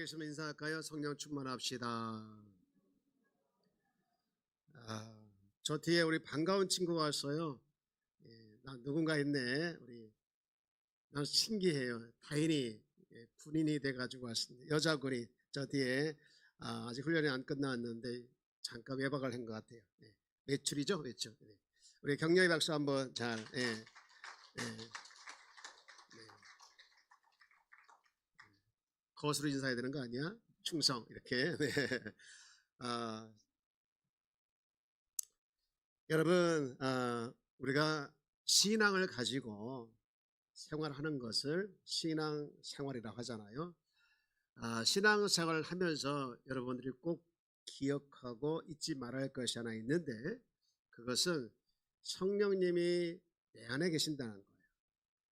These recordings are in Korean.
계시면 인사할까요? 성령 충만합시다. 저 뒤에 우리 반가운 친구가 왔어요. 누군가 있네. 난 신기해요. 다행히 군인이 돼가지고 왔습니다. 여자 군인 저 뒤에 아직 훈련이 안 끝났는데 잠깐 외박을 한 것 같아요. 외출이죠, 외출. 우리 격려의 박수 한번 잘. 거수로 인사해야 되는 거 아니야? 충성 이렇게. 네. 여러분, 우리가 신앙을 가지고 생활하는 것을 신앙 생활이라고 하잖아요. 신앙 생활을 하면서 여러분들이 꼭 기억하고 잊지 말아야 할 것이 하나 있는데, 그것은 성령님이 내 안에 계신다는 거예요.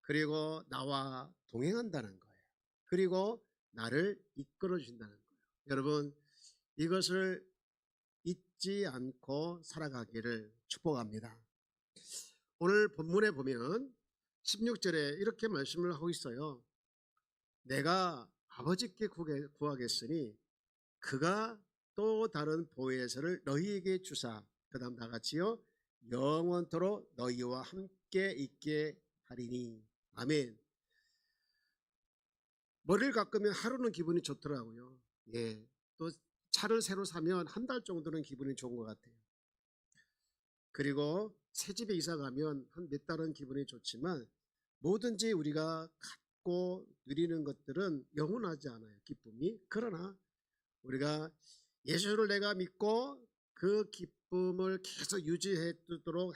그리고 나와 동행한다는 거예요. 그리고 나를 이끌어 주신다는 거예요. 여러분, 이것을 잊지 않고 살아가기를 축복합니다. 오늘 본문에 보면 16절에 이렇게 말씀을 하고 있어요. 내가 아버지께 구하겠으니 그가 또 다른 보혜사를 너희에게 주사, 그 다음 나같이요 영원토록 너희와 함께 있게 하리니. 아멘. 머리를 깎으면 하루는 기분이 좋더라고요. 또 차를 새로 사면 한 달 정도는 기분이 좋은 것 같아요. 그리고 새 집에 이사 가면 한 몇 달은 기분이 좋지만, 뭐든지 우리가 갖고 누리는 것들은 영원하지 않아요, 기쁨이. 그러나 우리가 예수를 내가 믿고 그 기쁨을 계속 유지해두도록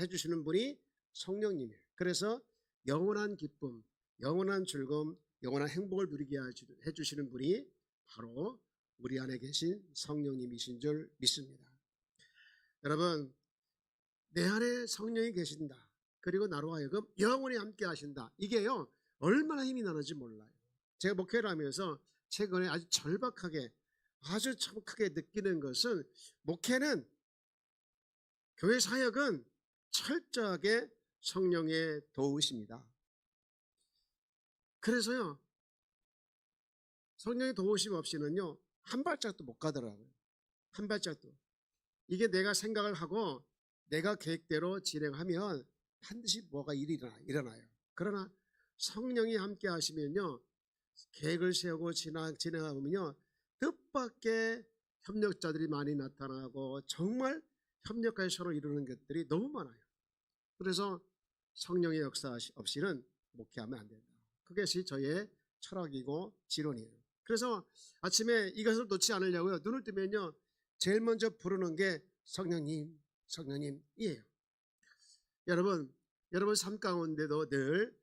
해주시는 분이 성령님이에요. 그래서 영원한 기쁨, 영원한 즐거움, 영원한 행복을 누리게 해주시는 분이 바로 우리 안에 계신 성령님이신 줄 믿습니다. 여러분, 내 안에 성령이 계신다. 그리고 나로 하여금 영원히 함께 하신다. 이게요, 얼마나 힘이 나는지 몰라요. 제가 목회를 하면서 최근에 아주 절박하게, 아주 참 크게 느끼는 것은, 목회는, 교회 사역은 철저하게 성령의 도우십니다. 그래서요, 성령의 도우심 없이는요 한 발짝도 못 가더라고요. 한 발짝도. 이게 내가 생각을 하고 내가 계획대로 진행하면 반드시 뭐가 일어나요. 그러나 성령이 함께 하시면요, 계획을 세우고 진행하면요 뜻밖의 협력자들이 많이 나타나고 정말 협력까지 서로 이루는 것들이 너무 많아요. 그래서 성령의 역사 없이는 목회하면 안 된다. 그것이 저의 철학이고 지론이에요. 그래서 아침에 이것을 놓지 않으려고요, 눈을 뜨면요 제일 먼저 부르는 게 성령님, 성령님이에요. 여러분 삶 가운데도 늘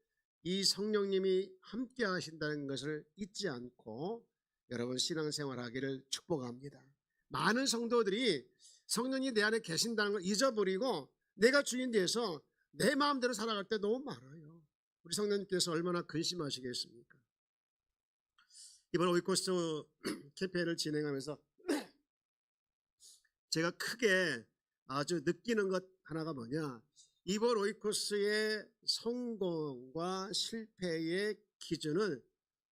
이 성령님이 함께 하신다는 것을 잊지 않고 여러분 신앙생활하기를 축복합니다. 많은 성도들이 성령이 내 안에 계신다는 걸 잊어버리고 내가 주인 돼서 내 마음대로 살아갈 때 너무 많아요. 우리 성령님께서 얼마나 근심하시겠습니까? 이번 오이코스 캠페인을 진행하면서 제가 크게 아주 느끼는 것 하나가 뭐냐, 이번 오이코스의 성공과 실패의 기준은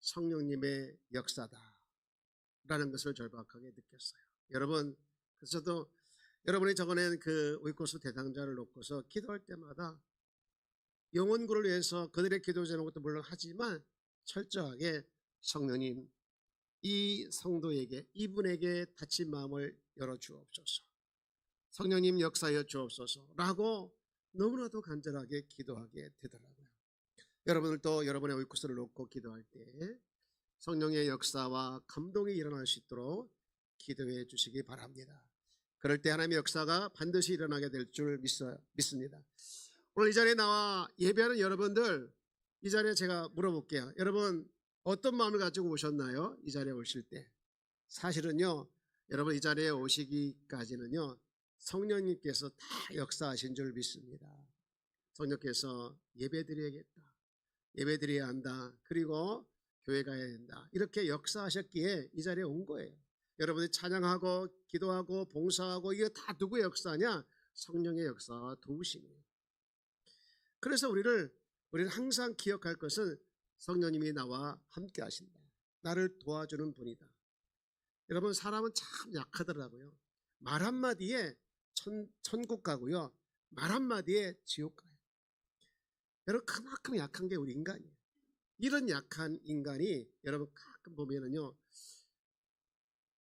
성령님의 역사다라는 것을 절박하게 느꼈어요. 여러분, 그래서 저도 여러분이 적어낸 그 오이코스 대상자를 놓고서 기도할 때마다 영혼구를 위해서 그들의 기도 제는 것도 물론 하지만 철저하게 성령님, 이 성도에게, 이분에게 닫힌 마음을 열어주옵소서, 성령님 역사하여 주옵소서라고 너무나도 간절하게 기도하게 되더라고요. 여러분들도 여러분의 오이코스를 놓고 기도할 때 성령의 역사와 감동이 일어날 수 있도록 기도해 주시기 바랍니다. 그럴 때 하나님의 역사가 반드시 일어나게 될 줄 믿습니다. 오늘 이 자리에 나와 예배하는 여러분들, 이 자리에 제가 물어볼게요. 여러분 어떤 마음을 가지고 오셨나요? 이 자리에 오실 때. 사실은요, 여러분 이 자리에 오시기까지는요 성령님께서 다 역사하신 줄 믿습니다. 성령께서 예배드려야겠다, 예배드려야 한다, 그리고 교회 가야 된다, 이렇게 역사하셨기에 이 자리에 온 거예요. 여러분이 찬양하고 기도하고 봉사하고 이게 다 누구의 역사냐? 성령의 역사와 도우심이에요. 그래서 우리는 항상 기억할 것은 성령님이 나와 함께 하신다. 나를 도와주는 분이다. 여러분, 사람은 참 약하더라고요. 말 한마디에 천국 가고요, 말 한마디에 지옥 가요. 여러분, 그만큼 약한 게 우리 인간이에요. 이런 약한 인간이 여러분 가끔 보면은요,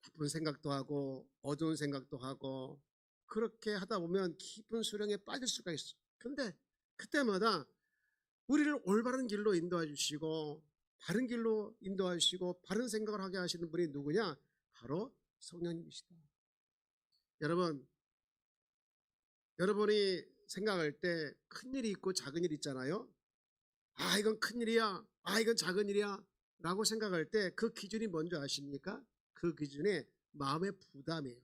나쁜 생각도 하고 어두운 생각도 하고 그렇게 하다 보면 깊은 수렁에 빠질 수가 있어. 근데 그때마다 우리를 올바른 길로 인도해 주시고 바른 길로 인도해 주시고 바른 생각을 하게 하시는 분이 누구냐? 바로 성령님이시다. 여러분, 여러분이 생각할 때 큰일이 있고 작은 일이 있잖아요. 아, 이건 큰일이야, 아, 이건 작은 일이야 라고 생각할 때 그 기준이 뭔지 아십니까? 그 기준이 마음의 부담이에요.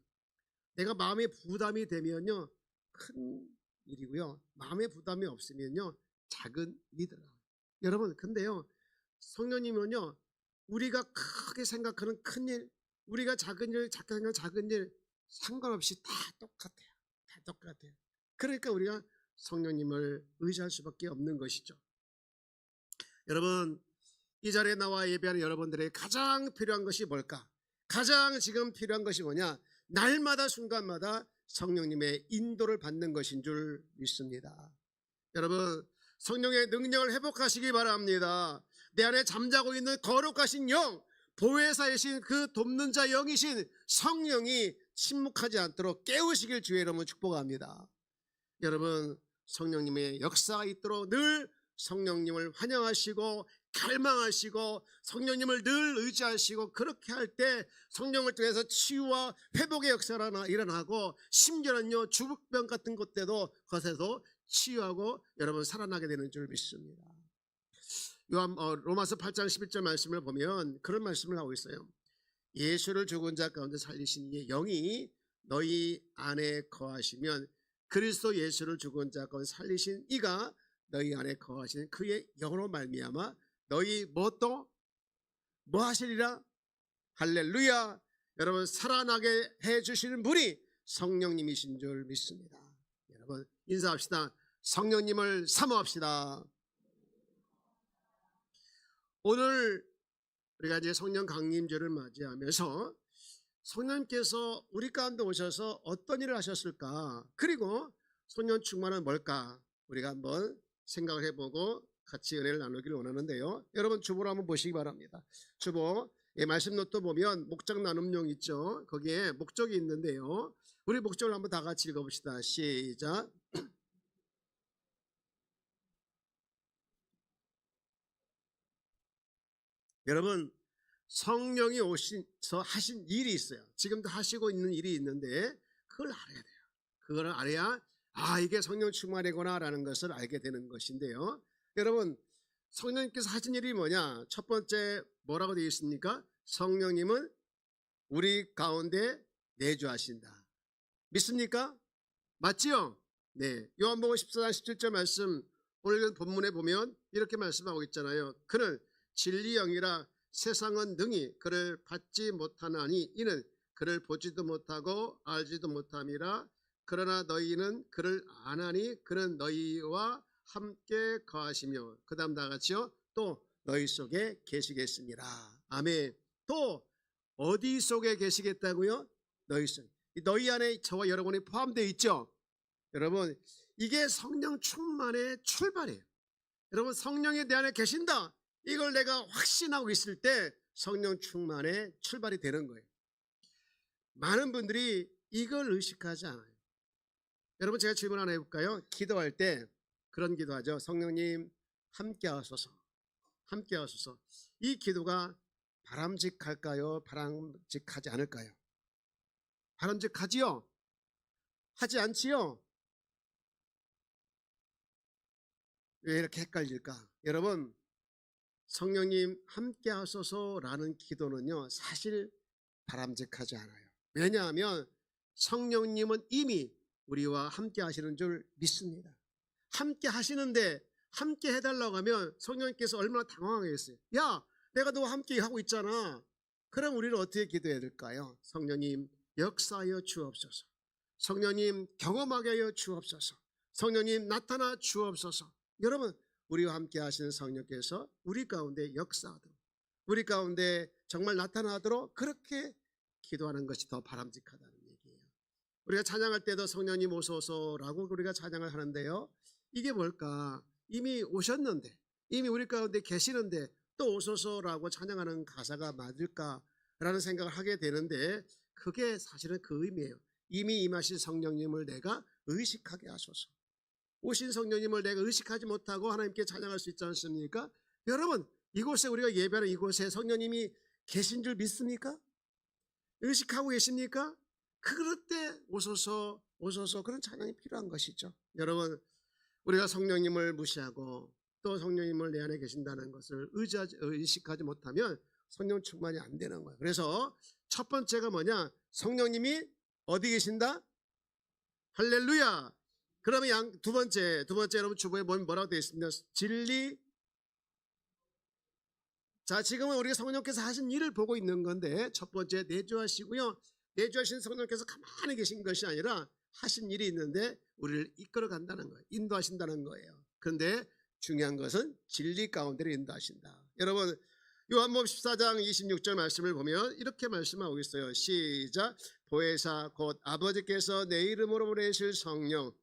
내가 마음의 부담이 되면요, 큰 일이고요, 마음의 부담이 없으면요, 작은 일이더라. 여러분, 근데요, 성령님은요, 우리가 크게 생각하는 큰 일, 우리가 작은 일, 작은 일 상관없이 다 똑같아요. 다 똑같아요. 그러니까 우리가 성령님을 의지할 수밖에 없는 것이죠. 여러분, 이 자리에 나와 예배하는 여러분들에게 가장 필요한 것이 뭘까? 가장 지금 필요한 것이 뭐냐? 날마다 순간마다 성령님의 인도를 받는 것인 줄 믿습니다. 여러분, 성령의 능력을 회복하시기 바랍니다. 내 안에 잠자고 있는 거룩하신 영, 보혜사이신 그 돕는 자 영이신 성령이 침묵하지 않도록 깨우시길 주의 이름으로 축복합니다. 여러분, 성령님의 역사가 있도록 늘 성령님을 환영하시고 갈망하시고 성령님을 늘 의지하시고, 그렇게 할 때 성령을 통해서 치유와 회복의 역사가 일어나고, 심지어는요 주병 같은 것에도 치유하고 여러분 살아나게 되는 줄 믿습니다. 로마서 8장 11절 말씀을 보면 그런 말씀을 하고 있어요. 예수를 죽은 자 가운데 살리신 이의 영이 너희 안에 거하시면 그리스도 예수를 죽은 자 가운데 살리신 이가 너희 안에 거하시는 그의 영으로 말미암아 너희 뭐 하시리라? 할렐루야. 여러분, 살아나게 해주시는 분이 성령님이신 줄 믿습니다. 여러분, 인사합시다. 성령님을 사모합시다. 오늘 우리가 이제 성령 강림절을 맞이하면서 성령님께서 우리 가운데 오셔서 어떤 일을 하셨을까, 그리고 성령 충만은 뭘까, 우리가 한번 생각을 해보고 같이 은혜를 나누기를 원하는데요. 여러분, 주보를 한번 보시기 바랍니다. 주보 말씀 노트 보면 목적 나눔용 있죠. 거기에 목적이 있는데요. 우리 목적을 한번 다 같이 읽어봅시다. 시작. 여러분, 성령이 오셔서 하신 일이 있어요. 지금도 하시고 있는 일이 있는데 그걸 알아야 돼요. 그걸 알아야 이게 성령 충만이구나 라는 것을 알게 되는 것인데요. 여러분, 성령님께서 하신 일이 뭐냐? 첫 번째 뭐라고 되어 있습니까? 성령님은 우리 가운데 내주하신다. 믿습니까? 맞지요? 네. 요한복음 14장 17절 말씀, 오늘 본문에 보면 이렇게 말씀하고 있잖아요. 그는 진리 영이라 세상은 능히 그를 받지 못하나니 이는 그를 보지도 못하고 알지도 못함이라. 그러나 너희는 그를 아나니 그는 너희와 함께 거하시며, 그 다음 다 같이요, 또 너희 속에 계시겠습니다. 아멘. 또 어디 속에 계시겠다고요? 너희 속에. 너희 안에 저와 여러분이 포함되어 있죠. 여러분, 이게 성령 충만의 출발이에요. 여러분, 성령이 내 안에 계신다, 이걸 내가 확신하고 있을 때 성령 충만의 출발이 되는 거예요. 많은 분들이 이걸 의식하지 않아요. 여러분, 제가 질문 하나 해볼까요? 기도할 때 그런 기도하죠. 성령님 함께 하소서, 함께 하소서. 이 기도가 바람직할까요? 바람직하지 않을까요? 바람직하지요? 하지 않지요? 왜 이렇게 헷갈릴까? 여러분, 성령님 함께 하소서라는 기도는요 사실 바람직하지 않아요. 왜냐하면 성령님은 이미 우리와 함께 하시는 줄 믿습니다. 함께 하시는데 함께 해달라고 하면 성령님께서 얼마나 당황하겠어요. 야, 내가 너와 함께 하고 있잖아. 그럼 우리는 어떻게 기도해야 될까요? 성령님 역사하여 주옵소서. 성령님 경험하게 하여 주옵소서. 성령님 나타나 주옵소서. 여러분, 우리와 함께 하시는 성령께서 우리 가운데 역사하도록, 우리 가운데 정말 나타나도록 그렇게 기도하는 것이 더 바람직하다는 얘기예요. 우리가 찬양할 때도 성령님 오소서라고 우리가 찬양을 하는데요. 이게 뭘까? 이미 오셨는데, 이미 우리 가운데 계시는데 또 오소서라고 찬양하는 가사가 맞을까라는 생각을 하게 되는데, 그게 사실은 그 의미예요. 이미 임하신 성령님을 내가 의식하게 하소서. 오신 성령님을 내가 의식하지 못하고 하나님께 찬양할 수 있지 않습니까? 여러분, 이곳에 우리가 예배하는 이곳에 성령님이 계신 줄 믿습니까? 의식하고 계십니까? 그럴 때 오소서 오소서 그런 찬양이 필요한 것이죠. 여러분, 우리가 성령님을 무시하고 또 성령님을 내 안에 계신다는 것을 의식하지 못하면 성령 충만이 안 되는 거예요. 그래서 첫 번째가 뭐냐? 성령님이 어디 계신다? 할렐루야. 그러면 두 번째 여러분 주보에 보면 뭐라고 되어 있습니다? 진리. 자, 지금은 우리가 성령께서 하신 일을 보고 있는 건데, 첫 번째 내주하시고요. 내주하신 성령께서 가만히 계신 것이 아니라 하신 일이 있는데 우리를 이끌어 간다는 거예요. 인도하신다는 거예요. 그런데 중요한 것은 진리 가운데로 인도하신다. 여러분, 요한복음 14장 26절 말씀을 보면 이렇게 말씀하고 있어요. 시작. 보혜사 곧 아버지께서 내 이름으로 보내실 성령.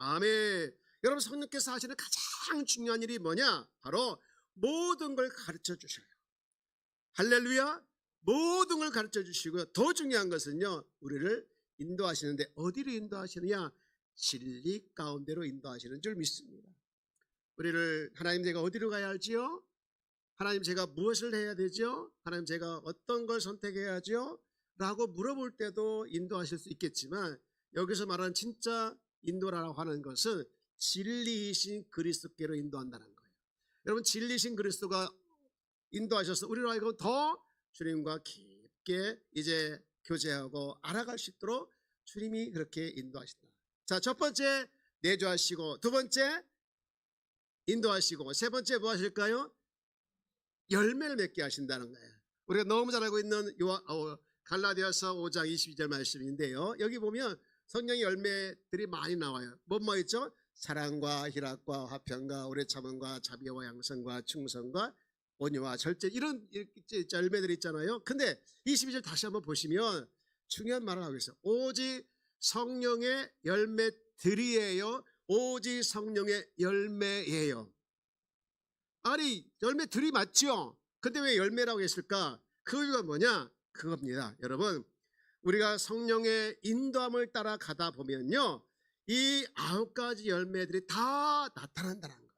아멘. 여러분, 성령께서 하시는 가장 중요한 일이 뭐냐? 바로 모든 걸 가르쳐 주셔요. 할렐루야. 모든 걸 가르쳐 주시고요. 더 중요한 것은요, 우리를 인도하시는데 어디로 인도하시느냐? 진리 가운데로 인도하시는 줄 믿습니다. 우리를 하나님, 제가 어디로 가야 할지요? 하나님, 제가 무엇을 해야 되죠? 하나님, 제가 어떤 걸 선택해야죠? 라고 물어볼 때도 인도하실 수 있겠지만, 여기서 말하는 진짜 인도라고 하는 것은 진리이신 그리스도께로 인도한다는 거예요. 여러분, 진리이신 그리스도가 인도하셔서 우리로 하여금 더 주님과 깊게 이제 교제하고 알아갈 수 있도록 주님이 그렇게 인도하신다. 자, 첫 번째 내주하시고, 두 번째 인도하시고, 세 번째 뭐 하실까요? 열매를 맺게 하신다는 거예요. 우리가 너무 잘 알고 있는 갈라디아서 5장 22절 말씀인데요. 여기 보면 성령의 열매들이 많이 나와요. 뭐 있죠? 사랑과 희락과 화평과 오래 참음과 자비와 양성과 충성과 온유와 절제, 이런 열매들이 있잖아요. 근데 22절 다시 한번 보시면 중요한 말을 하고 있어요. 오직 성령의 열매들이에요. 오직 성령의 열매예요. 아니, 열매들이 맞죠? 근데 왜 열매라고 했을까? 그 이유가 뭐냐? 그겁니다. 여러분, 우리가 성령의 인도함을 따라가다 보면요, 이 9가지 열매들이 다 나타난다는 거예요.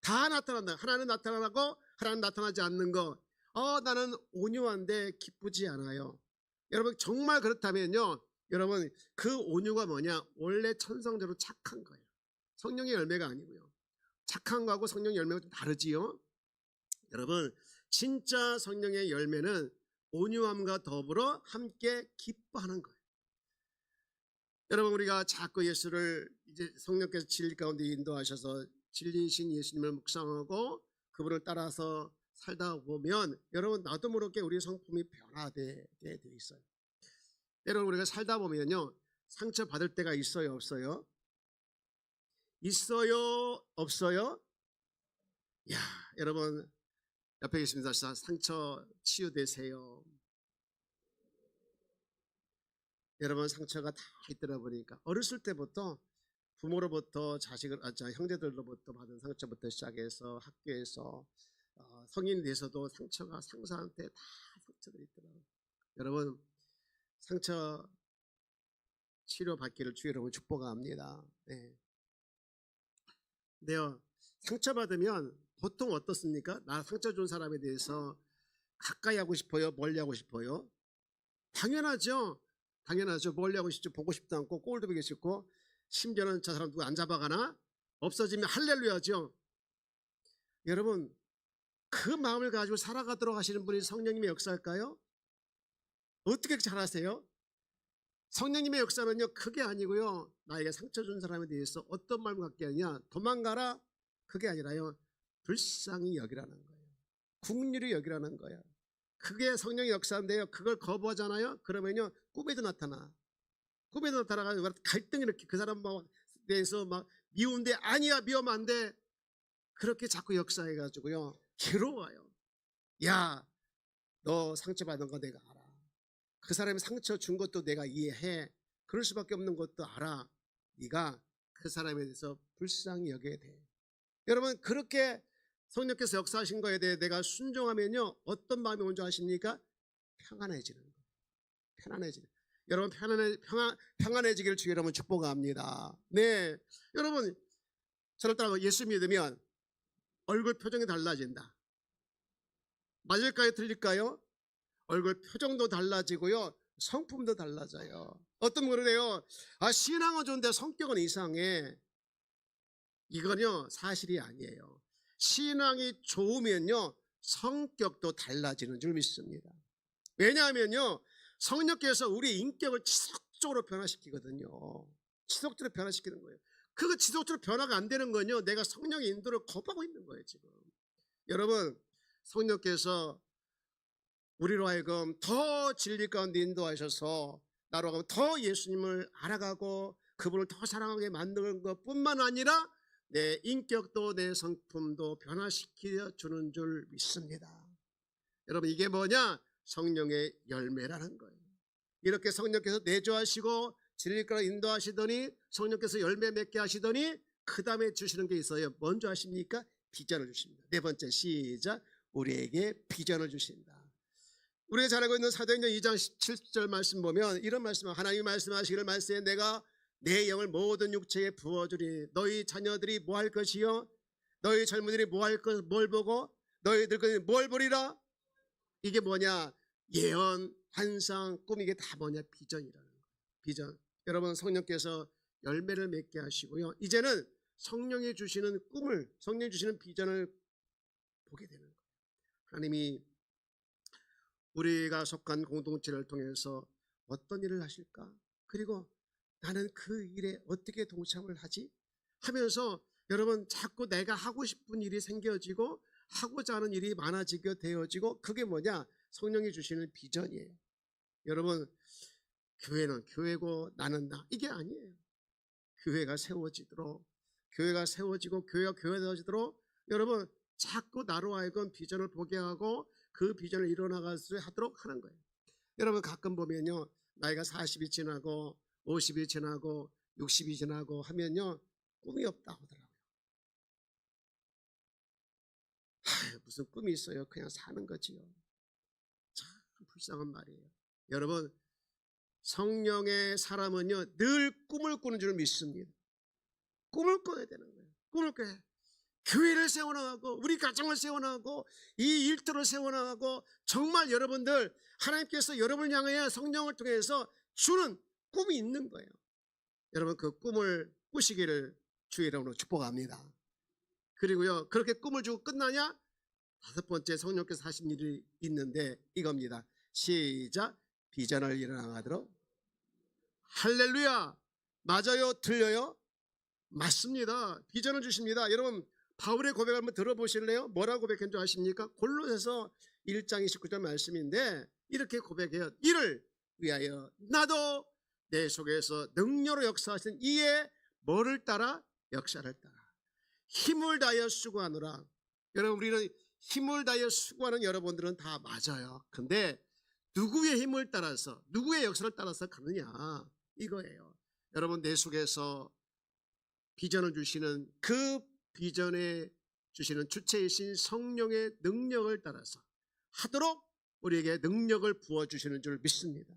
다 나타난다. 하나는 나타나고 하나는 나타나지 않는 거. 나는 온유한데 기쁘지 않아요. 여러분, 정말 그렇다면요, 여러분, 그 온유가 뭐냐? 원래 천성대로 착한 거예요. 성령의 열매가 아니고요. 착한 거하고 성령의 열매가 좀 다르지요. 여러분, 진짜 성령의 열매는 온유함과 더불어 함께 기뻐하는 거예요. 여러분, 우리가 자꾸 예수를 이제 성령께서 진리 가운데 인도하셔서 진리이신 예수님을 묵상하고 그분을 따라서 살다 보면, 여러분, 나도 모르게 우리 성품이 변화되게 돼 있어요. 여러분, 우리가 살다 보면요, 상처 받을 때가 있어요, 없어요? 있어요, 없어요? 야, 여러분, 옆에 계십니다. 상처 치유되세요. 여러분, 상처가 다 있더라 보니까 어렸을 때부터 부모로부터 형제들로부터 받은 상처부터 시작해서 학교에서 성인이 돼서도 상처가 상사한테 다 상처들이 있더라고요. 여러분, 상처 치료받기를 주 여러분 축복합니다. 네. 근데요, 상처받으면 보통 어떻습니까? 나 상처 준 사람에 대해서 가까이 하고 싶어요? 멀리 하고 싶어요? 당연하죠. 멀리 하고 싶죠. 보고 싶도 않고 꼴도 보기 싫고, 심지어는 저 사람 누구 안 잡아가나? 없어지면 할렐루야죠. 여러분, 그 마음을 가지고 살아가도록 하시는 분이 성령님의 역사일까요? 어떻게 잘하세요? 성령님의 역사는요, 그게 아니고요, 나에게 상처 준 사람에 대해서 어떤 마음을 갖게 하냐, 도망가라, 그게 아니라요, 불쌍히 여기라는 거예요. 긍휼히 여기라는 거예요. 그게 성령의 역사인데요, 그걸 거부하잖아요. 그러면요, 꿈에도 나타나가지고 갈등이 이렇게 그 사람 대해서 막 미운데 아니야 위험한데 그렇게 자꾸 역사해가지고요 괴로워요. 야, 너 상처받은 거 내가 알아. 그 사람이 상처 준 것도 내가 이해해. 그럴 수밖에 없는 것도 알아. 네가 그 사람에 대해서 불쌍히 여겨야 돼. 여러분 그렇게 성령께서 역사하신 거에 대해 내가 순종하면요 어떤 마음이 온지 아십니까? 평안해지는 거예요. 편안해지는. 여러분 평안해지기를 주여 여러분 축복합니다. 네, 여러분 저를 따라 예수 믿으면 얼굴 표정이 달라진다. 맞을까요? 틀릴까요? 얼굴 표정도 달라지고요 성품도 달라져요. 어떤 분은 그래요. 신앙은 좋은데 성격은 이상해. 이건요 사실이 아니에요. 신앙이 좋으면요 성격도 달라지는 줄 믿습니다. 왜냐하면요 성령께서 우리의 인격을 지속적으로 변화시키거든요. 지속적으로 변화시키는 거예요. 그거 지속적으로 변화가 안 되는 건요 내가 성령의 인도를 거부하고 있는 거예요 지금. 여러분 성령께서 우리로 하여금 더 진리 가운데 인도하셔서 나로 하여금 더 예수님을 알아가고 그분을 더 사랑하게 만드는 것뿐만 아니라 내 인격도 내 성품도 변화시켜 주는 줄 믿습니다. 여러분 이게 뭐냐? 성령의 열매라는 거예요. 이렇게 성령께서 내주하시고 진리가로 인도하시더니 성령께서 열매 맺게 하시더니 그 다음에 주시는 게 있어요. 먼저 하십니까? 비전을 주십니다. 네 번째 시작. 우리에게 비전을 주신다. 우리가 잘 알고 있는 사도행전 2장 17절 말씀 보면 이런 말씀을 하나님이 말씀하시기를 말씀에 내가 내 영을 모든 육체에 부어주리. 너희 자녀들이 뭐 할 것이요? 너희 젊은이들이 뭐 할 것, 뭘 보고? 너희 늙은이들이 뭘 보리라? 이게 뭐냐? 예언, 환상, 꿈 이게 다 뭐냐? 비전이라는 거예요. 비전. 여러분 성령께서 열매를 맺게 하시고요. 이제는 성령이 주시는 꿈을, 성령이 주시는 비전을 보게 되는 거예요. 하나님이 우리가 속한 공동체를 통해서 어떤 일을 하실까? 그리고 나는 그 일에 어떻게 동참을 하지? 하면서 여러분 자꾸 내가 하고 싶은 일이 생겨지고 하고자 하는 일이 많아지게 되어지고 그게 뭐냐? 성령이 주시는 비전이에요. 여러분 교회는 교회고 나는 나 이게 아니에요. 교회가 세워지도록 교회가 세워지고 교회가 세워지도록 여러분 자꾸 나로 하여금 비전을 보게 하고 그 비전을 이뤄나가도록 하는 거예요. 여러분 가끔 보면요 나이가 40이 지나고 50이 지나고 60이 지나고 하면요 꿈이 없다고 하더라고요. 무슨 꿈이 있어요. 그냥 사는 거지요. 참 불쌍한 말이에요. 여러분 성령의 사람은요 늘 꿈을 꾸는 줄 믿습니다. 꿈을 꿔야 되는 거예요. 꿈을 꿔야 교회를 세워나가고 우리 가정을 세워나가고 이 일터를 세워나가고 정말 여러분들 하나님께서 여러분을 향하여 성령을 통해서 주는 꿈이 있는 거예요. 여러분 그 꿈을 꾸시기를 주의 이름으로 축복합니다. 그리고요 그렇게 꿈을 주고 끝나냐? 다섯 번째 성령께서 하신 일이 있는데 이겁니다. 시작. 비전을 이뤄나가도록. 할렐루야. 맞아요? 틀려요? 맞습니다. 비전을 주십니다. 여러분 바울의 고백을 한번 들어보실래요? 뭐라고 고백한 줄 아십니까? 골로새서 1장 29절 말씀인데 이렇게 고백해요. 이를 위하여 나도 내 속에서 능력으로 역사하시는 이의 뭐를 따라? 역사를 따라 힘을 다하여 수고하노라. 여러분 우리는 힘을 다하여 수고하는 여러분들은 다 맞아요. 근데 누구의 힘을 따라서 누구의 역사를 따라서 가느냐 이거예요. 여러분 내 속에서 비전을 주시는 그 비전에 주시는 주체이신 성령의 능력을 따라서 하도록 우리에게 능력을 부어주시는 줄 믿습니다.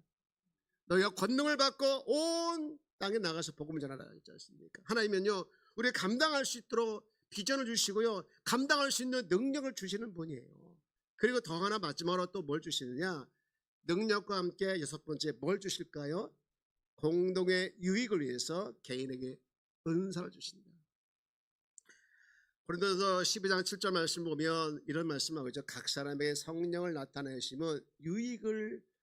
너희가 권능을 받고 온 땅에 나가서 복음을 전하라 했지 않습니까? 하나님은요 우리가 감당할 수 있도록 비전을 주시고요 감당할 수 있는 능력을 주시는 분이에요. 그리고 더 하나 마지막으로 또 뭘 주시느냐? 능력과 함께 여섯 번째 뭘 주실까요? 공동의 유익을 위해서 개인에게 은사를 주신다. 고린도서 12장 7절 말씀 보면 이런 말씀하고 있죠. 각 사람에게 성령을 나타내시면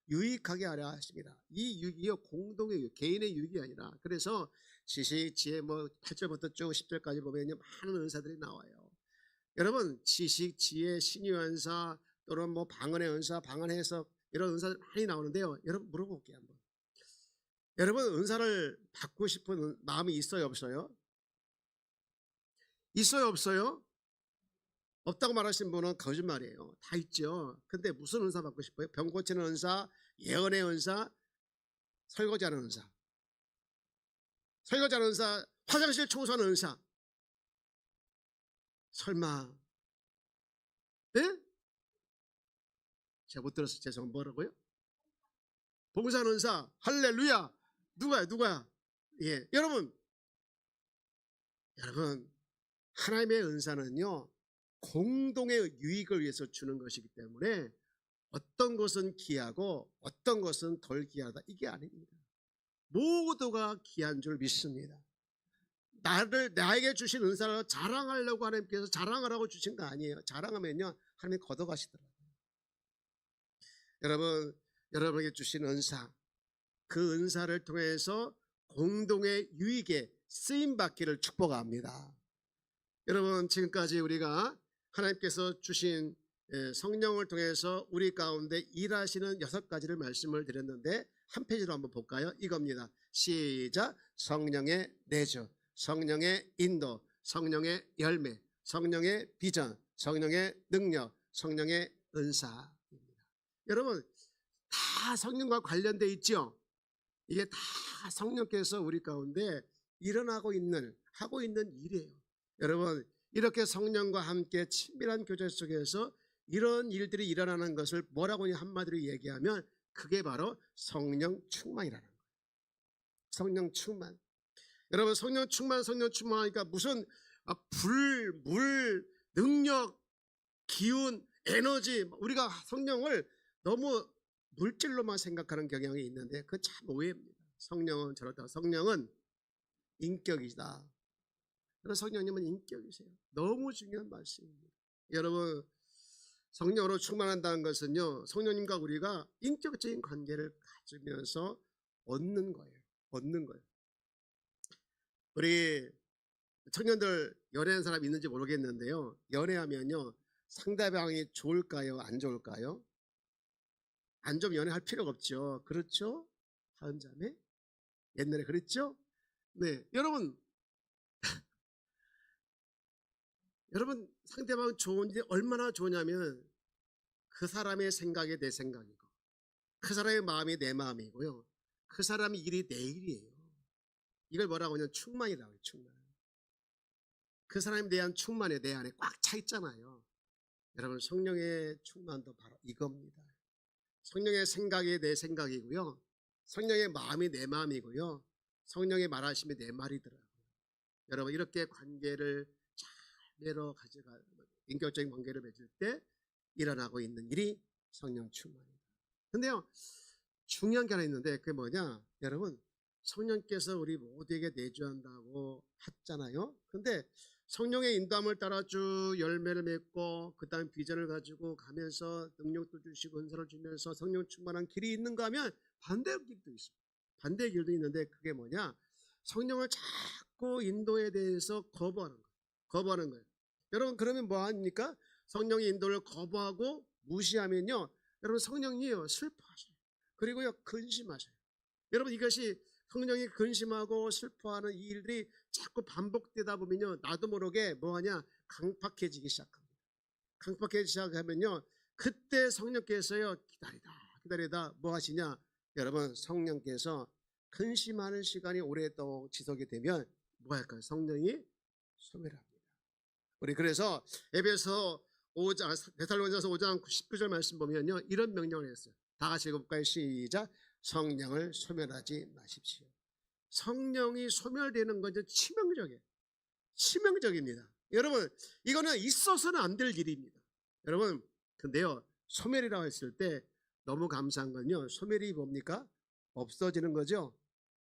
유익하게 하려 하십니다. 이 유익이요 공동의 유익, 개인의 유익이 아니라. 그래서 지식, 지혜 8절부터 쭉 10절까지 보면 많은 은사들이 나와요. 여러분 지식, 지혜, 신유 은사 또는 방언의 은사, 방언 해석 이런 은사들 많이 나오는데요. 여러분 물어볼게요 한번. 여러분 은사를 받고 싶은 마음이 있어요 없어요? 있어요, 없어요? 없다고 말하시는 분은 거짓말이에요. 다 있죠. 근데 무슨 은사 받고 싶어요? 병 고치는 은사, 예언의 은사, 설거지하는 은사. 설거지하는 은사, 화장실 청소하는 은사. 설마, 예? 제가 못 들었어요. 죄송, 뭐라고요? 봉사하는 은사, 할렐루야. 누가야? 예, 여러분, 하나님의 은사는요, 공동의 유익을 위해서 주는 것이기 때문에 어떤 것은 귀하고 어떤 것은 덜 귀하다, 이게 아닙니다. 모두가 귀한 줄 믿습니다. 나에게 주신 은사를 자랑하려고 하나님께서 자랑하라고 주신 거 아니에요. 자랑하면요, 하나님이 걷어가시더라고요. 여러분에게 주신 은사, 그 은사를 통해서 공동의 유익에 쓰임받기를 축복합니다. 여러분, 지금까지 우리가 하나님께서 주신 성령을 통해서 우리 가운데 일하시는 6가지를 말씀을 드렸는데, 한 페이지로 한번 볼까요? 이겁니다. 시작. 성령의 내주, 성령의 인도, 성령의 열매, 성령의 비전, 성령의 능력, 성령의 은사입니다. 여러분, 다 성령과 관련되어 있죠? 이게 다 성령께서 우리 가운데 하고 있는 일이에요. 여러분, 이렇게 성령과 함께 친밀한 교제 속에서 이런 일들이 일어나는 것을 뭐라고 한마디로 얘기하면 그게 바로 성령 충만이라는 거예요. 성령 충만. 여러분, 성령 충만하니까 무슨 불, 물, 능력, 기운, 에너지, 우리가 성령을 너무 물질로만 생각하는 경향이 있는데 그건 참 오해입니다. 성령은 저렇다. 성령은 인격이다. 그래서 성령님은 인격이세요. 너무 중요한 말씀입니다. 여러분, 성령으로 충만한다는 것은요, 성령님과 우리가 인격적인 관계를 가지면서 얻는 거예요. 우리 청년들 연애하는 사람 있는지 모르겠는데요, 연애하면요, 상대방이 좋을까요, 안 좋을까요? 안 좋으면 연애할 필요가 없죠. 그렇죠? 다음 자매? 옛날에 그랬죠? 네, 여러분 상대방 좋은지 얼마나 좋으냐면 그 사람의 생각이 내 생각이고 그 사람의 마음이 내 마음이고요, 그 사람의 일이 내 일이에요. 이걸 뭐라고 하냐면 충만이라고 해요. 충만. 그 사람에 대한 충만이 내 안에 꽉 차 있잖아요. 여러분, 성령의 충만도 바로 이겁니다. 성령의 생각이 내 생각이고요, 성령의 마음이 내 마음이고요, 성령의 말하심이 내 말이더라고요. 여러분, 이렇게 관계를 잘 매러 가져가 인격적인 관계를 맺을 때 일어나고 있는 일이 성령 충만입니다. 근데요, 중요한 게 하나 있는데 그게 뭐냐, 여러분, 성령께서 우리 모두에게 내주한다고 했잖아요. 근데 성령의 인도함을 따라 쭉 열매를 맺고 그 다음 비전을 가지고 가면서 능력도 주시고 은사를 주면서 성령 충만한 길이 있는가 하면 반대의 길도 있어요. 반대의 길도 있는데 그게 뭐냐, 성령을 자꾸 인도에 대해서 거부하는 거예요. 여러분, 그러면 뭐 합니까? 성령의 인도를 거부하고 무시하면요, 여러분, 성령이요 슬퍼하셔요. 그리고요 근심하셔요. 여러분, 이것이 성령이 근심하고 슬퍼하는 이 일들이 자꾸 반복되다 보면요, 나도 모르게 뭐하냐, 강팍해지기 시작합니다. 강팍해지기 시작하면요, 그때 성령께서요 기다리다 뭐 하시냐, 여러분, 성령께서 근심하는 시간이 오랫동안 지속이 되면 뭐 할까요? 성령이 소멸합니다. 우리 그래서 에베소 5장, 데살로니가서 5장 19절 말씀 보면요, 이런 명령을 했어요. 다 같이 읽어볼까요? 시작. 성령을 소멸하지 마십시오. 성령이 소멸되는 건 치명적입니다. 여러분, 이거는 있어서는 안 될 일입니다. 여러분, 근데요, 소멸이라고 했을 때 너무 감사한 건요, 소멸이 뭡니까? 없어지는 거죠.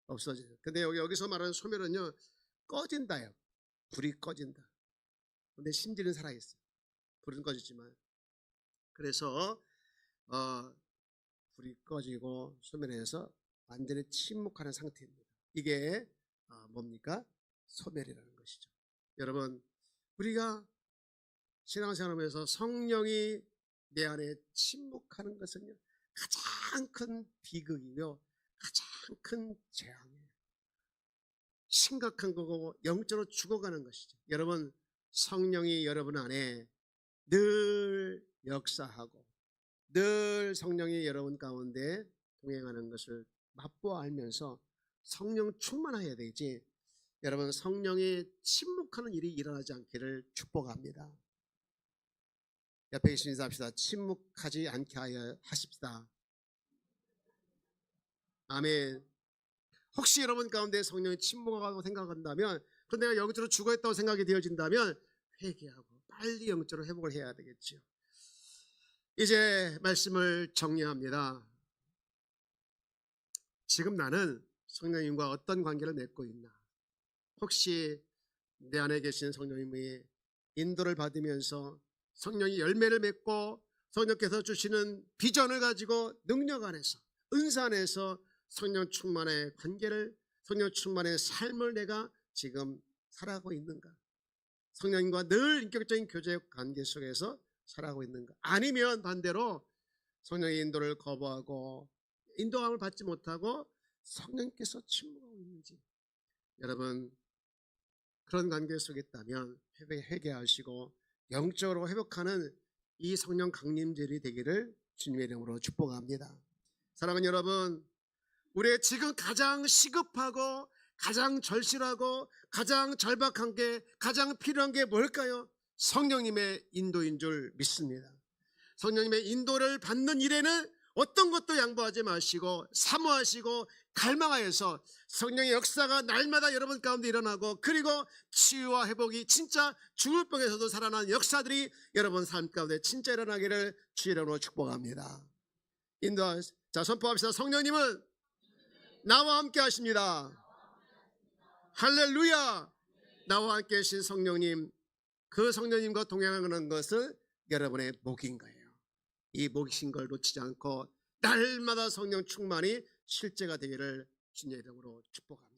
없어지는. 근데 여기서 말하는 소멸은요, 꺼진다요. 불이 꺼진다. 근데 심지는 살아있어요. 불은 꺼지지만. 그래서 불이 꺼지고 소멸해서 완전히 침묵하는 상태입니다. 이게 뭡니까? 소멸이라는 것이죠. 여러분, 우리가 신앙생활하면서 성령이 내 안에 침묵하는 것은요, 가장 큰 비극이며 가장 큰 재앙이에요. 심각한 거고 영적으로 죽어가는 것이죠. 여러분, 성령이 여러분 안에 늘 역사하고 늘 성령이 여러분 가운데 동행하는 것을 맛보아 알면서 성령 충만해야 되지, 여러분 성령이 침묵하는 일이 일어나지 않기를 축복합니다. 옆에 계신 인사합시다. 침묵하지 않게 하여 하십시다. 아멘. 혹시 여러분 가운데 성령이 침묵하고 생각한다면, 그럼 내가 영적으로 죽어있다고 생각이 되어진다면 회개하고 빨리 영적으로 회복을 해야 되겠죠. 이제 말씀을 정리합니다. 지금 나는 성령님과 어떤 관계를 맺고 있나? 혹시 내 안에 계신 성령님의 인도를 받으면서 성령이 열매를 맺고 성령께서 주시는 비전을 가지고 능력 안에서, 은사 안에서 성령 충만의 관계를, 성령 충만의 삶을 내가 지금 살아가고 있는가? 성령님과 늘 인격적인 교제 관계 속에서 살아가고 있는가? 아니면 반대로 성령의 인도를 거부하고 인도함을 받지 못하고 성령께서 침묵하고 있는지, 여러분 그런 관계 속에 있다면 회개하시고 영적으로 회복하는 이 성령 강림절이 되기를 주님의 이름으로 축복합니다. 사랑하는 여러분, 우리의 지금 가장 시급하고 가장 절실하고 가장 절박한 게, 가장 필요한 게 뭘까요? 성령님의 인도인 줄 믿습니다. 성령님의 인도를 받는 일에는 어떤 것도 양보하지 마시고 사모하시고 갈망하여서 성령의 역사가 날마다 여러분 가운데 일어나고, 그리고 치유와 회복이 진짜 죽을 병에서도 살아나는 역사들이 여러분 삶 가운데 진짜 일어나기를 주의 이름으로 축복합니다. 자, 선포합시다. 성령님은 나와 함께 하십니다. 할렐루야. 나와 함께 하신 성령님, 그 성령님과 동행하는 것을 여러분의 목인 거예요. 이 목이신 걸 놓치지 않고 날마다 성령 충만이 실제가 되기를 주님의 이름으로 축복합니다.